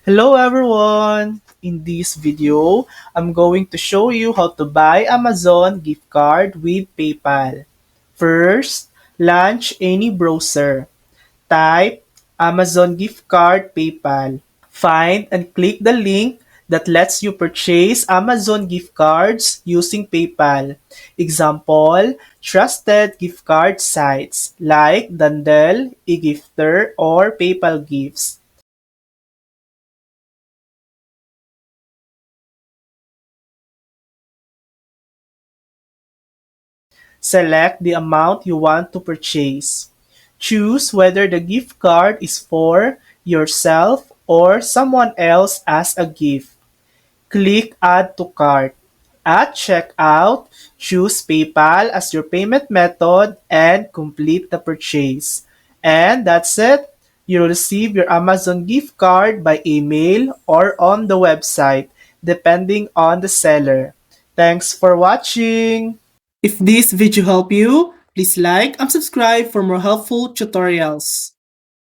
Hello everyone! In this video, I'm going to show you how to buy Amazon gift card with PayPal. First, launch any browser. Type Amazon gift card PayPal. Find and click the link that lets you purchase Amazon gift cards using PayPal. Example, trusted gift card sites like Dandel, eGifter, or PayPal Gifts. Select the amount you want to purchase. Choose whether the gift card is for yourself or someone else as a gift. Click Add to Cart. At checkout, choose PayPal as your payment method and complete the purchase. And that's it. You'll receive your Amazon gift card by email or on the website, depending on the seller. Thanks for watching! If this video helped you, please like and subscribe for more helpful tutorials.